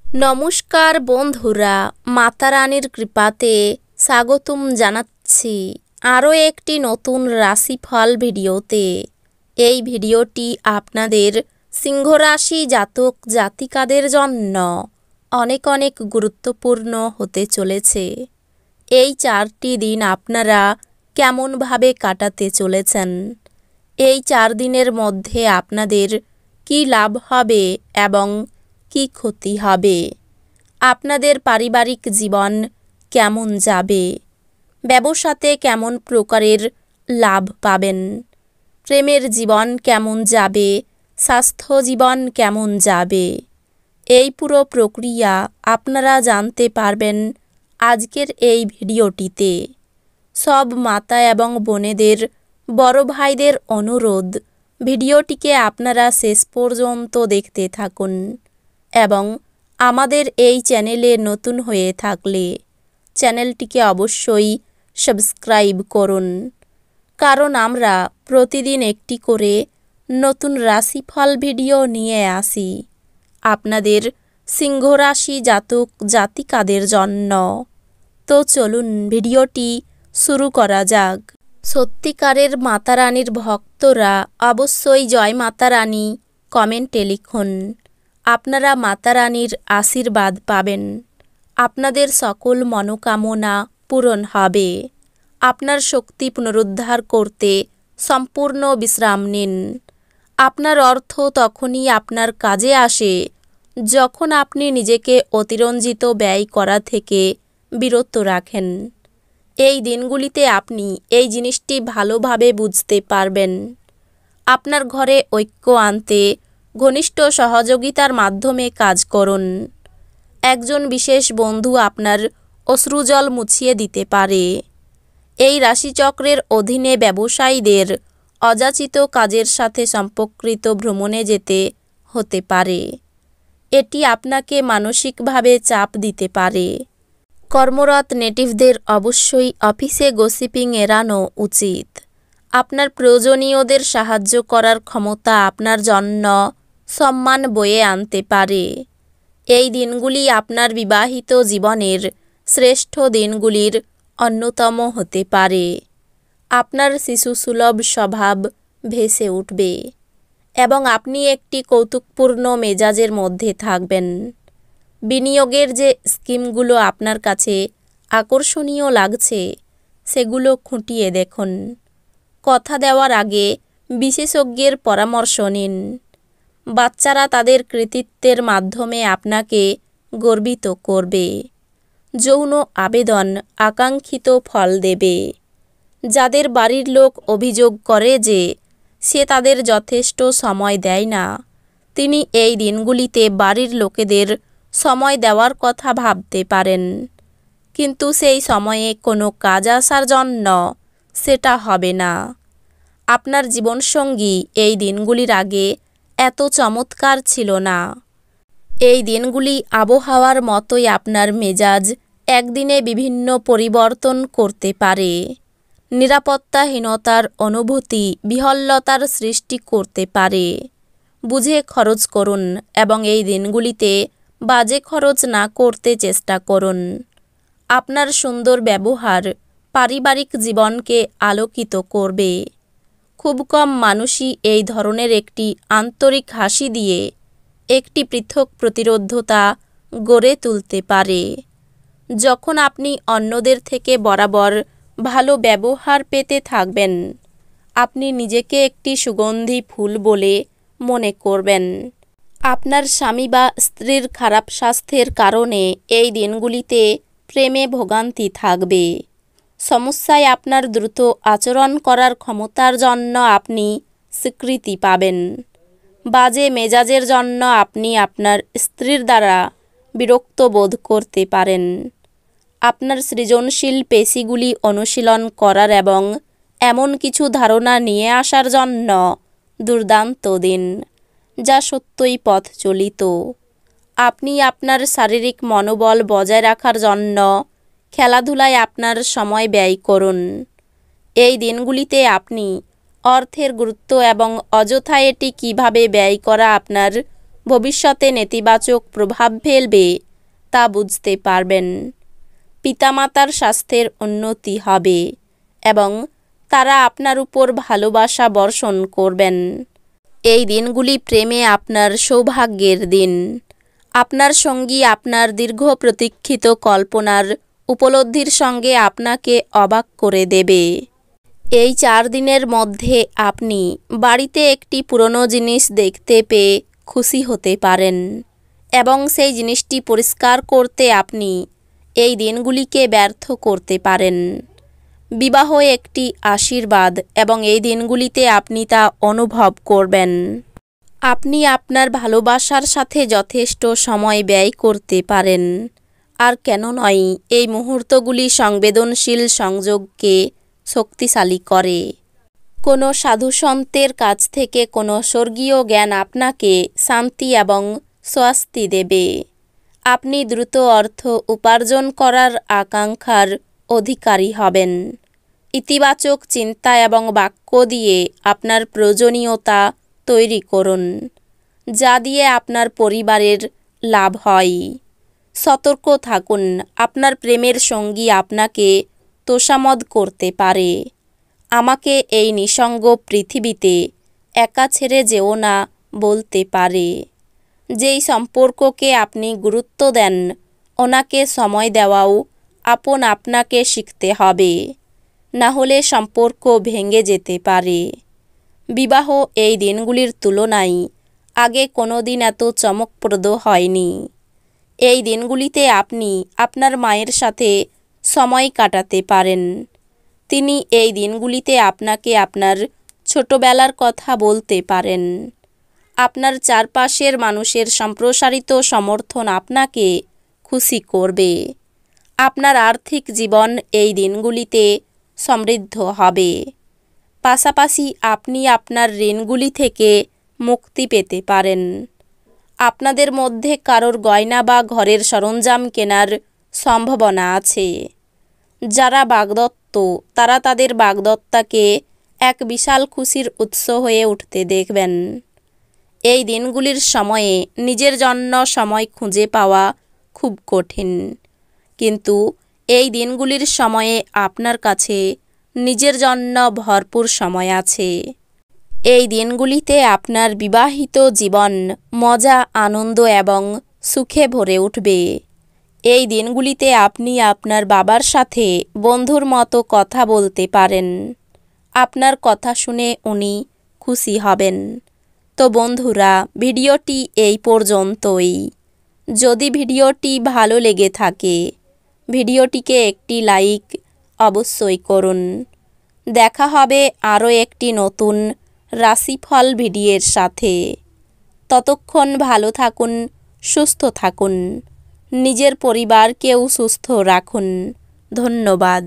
নমস্কার বন্ধুরা, মাতা রানীর কৃপাতে স্বাগতম জানাচ্ছি আরও একটি নতুন রাশিফল ভিডিওতে। এই ভিডিওটি আপনাদের সিংহ রাশি জাতক জাতিকাদের জন্য অনেক অনেক গুরুত্বপূর্ণ হতে চলেছে। এই 4টি দিন আপনারা কেমনভাবে কাটাতে চলেছেন, এই 4 দিনের মধ্যে আপনাদের কী লাভ হবে এবং কি ক্ষতি হবে, আপনাদের পারিবারিক জীবন কেমন যাবে, ব্যবসাতে কেমন প্রকারের লাভ পাবেন, প্রেমের জীবন কেমন যাবে, স্বাস্থ্য জীবন কেমন যাবে, এই পুরো প্রক্রিয়া আপনারা জানতে পারবেন আজকের এই ভিডিওটিতে। সব মাতা এবং বোনেদের, বড় ভাইদের অনুরোধ, ভিডিওটিকে আপনারা শেষ পর্যন্ত দেখতে থাকুন এবং আমাদের এই চ্যানেলে নতুন হয়ে থাকলে চ্যানেলটিকে অবশ্যই সাবস্ক্রাইব করুন, কারণ আমরা প্রতিদিন একটি করে নতুন রাশিফল ভিডিও নিয়ে আসি আপনাদের সিংহ রাশি জাতক জাতিকাদের জন্য। তো চলুন ভিডিওটি শুরু করা যাক। সত্যিকারের মাতা রানীর ভক্তরা অবশ্যই জয় মাতা রানী কমেন্টে লিখুন। আপনারা মাতা রানীর আশীর্বাদ পাবেন, আপনাদের সকল মনোকামনা পূরণ হবে। আপনার শক্তি পুনরুদ্ধার করতে সম্পূর্ণ বিশ্রাম নিন। আপনার অর্থ তখনই আপনার কাজে আসে যখন আপনি নিজেকে অতিরঞ্জিত ব্যয় করা থেকে বিরত রাখেন। এই দিনগুলিতে আপনি এই জিনিসটি ভালোভাবে বুঝতে পারবেন। আপনার ঘরে ঐক্য আনতে ঘনিষ্ঠ সহযোগিতার মাধ্যমে কাজ করুন। একজন বিশেষ বন্ধু আপনার অশ্রুজল মুছিয়ে দিতে পারে। এই রাশিচক্রের অধীনে ব্যবসায়ীদের অযাচিত কাজের সাথে সম্পর্কিত ভ্রমণে যেতে হতে পারে। এটি আপনাকে মানসিকভাবে চাপ দিতে পারে। কর্মরত নেটিভদের অবশ্যই অফিসে গসিপিং এড়ানো উচিত। আপনার প্রয়োজনীয়দের সাহায্য করার ক্ষমতা আপনার জন্য সম্মান বয়ে আনতে পারে। এই দিনগুলি আপনার বিবাহিত জীবনের শ্রেষ্ঠ দিনগুলির অন্যতম হতে পারে। আপনার শিশুসুলভ স্বভাব ভেসে উঠবে এবং আপনি একটি কৌতুকপূর্ণ মেজাজের মধ্যে থাকবেন। বিনিয়োগের যে স্কিমগুলো আপনার কাছে আকর্ষণীয় লাগছে সেগুলো খুঁটিয়ে দেখুন। কথা দেওয়ার আগে বিশেষজ্ঞের পরামর্শ নিন। বাচ্চারা তাদের কৃতিত্বের মাধ্যমে আপনাকে গর্বিত করবে। যৌন আবেদন আকাঙ্ক্ষিত ফল দেবে। যাদের বাড়ির লোক অভিযোগ করে যে সে তাদের যথেষ্ট সময় দেয় না, তিনি এই দিনগুলিতে বাড়ির লোকেদের সময় দেওয়ার কথা ভাবতে পারেন, কিন্তু সেই সময়ে কোনো কাজ আসার জন্য সেটা হবে না। আপনার জীবনসঙ্গী এই দিনগুলির আগে এত চমৎকার ছিল না। এই দিনগুলি আবহাওয়ার মতোই আপনার মেজাজ একদিনে বিভিন্ন পরিবর্তন করতে পারে। নিরাপত্তাহীনতার অনুভূতি বিহ্বলতার সৃষ্টি করতে পারে। বুঝে খরচ করুন এবং এই দিনগুলিতে বাজে খরচ না করতে চেষ্টা করুন। আপনার সুন্দর ব্যবহার পারিবারিক জীবনকে আলোকিত করবে। খুব কম মানুষই এই ধরনের একটি আন্তরিক হাসি দিয়ে একটি পৃথক প্রতিরোধ্যতা গড়ে তুলতে পারে। যখন আপনি অন্যদের থেকে বরাবর ভালো ব্যবহার পেতে থাকবেন, আপনি নিজেকে একটি সুগন্ধি ফুল বলে মনে করবেন। আপনার স্বামী বা স্ত্রীর খারাপ স্বাস্থ্যের কারণে এই দিনগুলিতে প্রেমে ভোগান্তি থাকবে। সমস্যায় আপনার দ্রুত আচরণ করার ক্ষমতার জন্য আপনি স্বীকৃতি পাবেন। বাজে মেজাজের জন্য আপনি আপনার স্ত্রীর দ্বারা বিরক্ত বোধ করতে পারেন। আপনার সৃজনশীল পেশিগুলি অনুশীলন করার এবং এমন কিছু ধারণা নিয়ে আসার জন্য দুর্দান্ত দিন, যা সত্যই পথচলিত। আপনি আপনার শারীরিক মনোবল বজায় রাখার জন্য খেলাধুলায় আপনার সময় ব্যয় করুন। এই দিনগুলিতে আপনি অর্থের গুরুত্ব এবং অযথা এটি কিভাবে ব্যয় করা আপনার ভবিষ্যতে নেতিবাচক প্রভাব ফেলবে তা বুঝতে পারবেন। পিতামাতার স্বাস্থ্যের উন্নতি হবে এবং তারা আপনার উপর ভালোবাসা বর্ষণ করবেন। এই দিনগুলি প্রেমে আপনার সৌভাগ্যের দিন। আপনার সঙ্গী আপনার দীর্ঘ প্রতীক্ষিত কল্পনার উপলব্ধির সঙ্গে আপনাকে অবাক করে দেবে। এই 4 দিনের মধ্যে আপনি বাড়িতে একটি পুরনো জিনিস দেখতে পেয়ে খুশি হতে পারেন এবং সেই জিনিসটি পরিষ্কার করতে আপনি এই দিনগুলিকে ব্যর্থ করতে পারেন। বিবাহ একটি আশীর্বাদ এবং এই দিনগুলিতে আপনি তা অনুভব করবেন। আপনি আপনার ভালোবাসার সাথে যথেষ্ট সময় ব্যয় করতে পারেন। আর কেন নয়, এই মুহূর্তগুলি সংবেদনশীল সংযোগকে শক্তিশালী করে। কোনো সাধুসন্তের কাছ থেকে কোনো স্বর্গীয় জ্ঞান আপনাকে শান্তি এবং স্বস্তি দেবে। আপনি দ্রুত অর্থ উপার্জন করার আকাঙ্ক্ষার অধিকারী হবেন। ইতিবাচক চিন্তা এবং বাক্য দিয়ে আপনার প্রয়োজনীয়তা তৈরি করুন, যা দিয়ে আপনার পরিবারের লাভ হয়। সতর্ক থাকুন, আপনার প্রেমের সঙ্গী আপনাকে তোষামদ করতে পারে। আমাকে এই নিঃসঙ্গ পৃথিবীতে একা ছেড়ে যেও না বলতে পারে। যেই সম্পর্ককে আপনি গুরুত্ব দেন, ওনাকে সময় দেওয়াও আপনাকে শিখতে হবে, না হলে সম্পর্ক ভেঙে যেতে পারে। বিবাহ এই দিনগুলির তুলনায় আগে কোনো দিন এত চমকপ্রদ হয়নি। এই দিনগুলিতে আপনি আপনার মায়ের সাথে সময় কাটাতে পারেন। তিনি এই দিনগুলিতে আপনাকে আপনার ছোটবেলার কথা বলতে পারেন। আপনার চারপাশের মানুষের সম্প্রসারিত সমর্থন আপনাকে খুশি করবে। আপনার আর্থিক জীবন এই দিনগুলিতে সমৃদ্ধ হবে। পাশাপাশি আপনি আপনার ঋণগুলি থেকে মুক্তি পেতে পারেন। আপনাদের মধ্যে কারোর গয়না বা ঘরের সরঞ্জাম কেনার সম্ভাবনা আছে। যারা বাগদত্ত, তারা তাদের বাগদত্তাকে এক বিশাল খুশির উৎস হয়ে উঠতে দেখবেন। এই দিনগুলির সময়ে নিজের জন্য সময় খুঁজে পাওয়া খুব কঠিন, কিন্তু এই দিনগুলির সময়ে আপনার কাছে নিজের জন্য ভরপুর সময় আছে। এই দিনগুলিতে আপনার বিবাহিত জীবন মজা, আনন্দ এবং সুখে ভরে উঠবে। এই দিনগুলিতে আপনি আপনার বাবার সাথে বন্ধুর মতো কথা বলতে পারেন। আপনার কথা শুনে উনি খুশি হবেন। তো বন্ধুরা, ভিডিওটি এই পর্যন্তই। যদি ভিডিওটি ভালো লেগে থাকে, ভিডিওটিকে একটি লাইক অবশ্যই করুন। দেখা হবে আরও একটি নতুন রাশিফল ভিডিওর সাথে। ততক্ষণ ভালো থাকুন, সুস্থ থাকুন, নিজের পরিবারকেও সুস্থ রাখুন। ধন্যবাদ।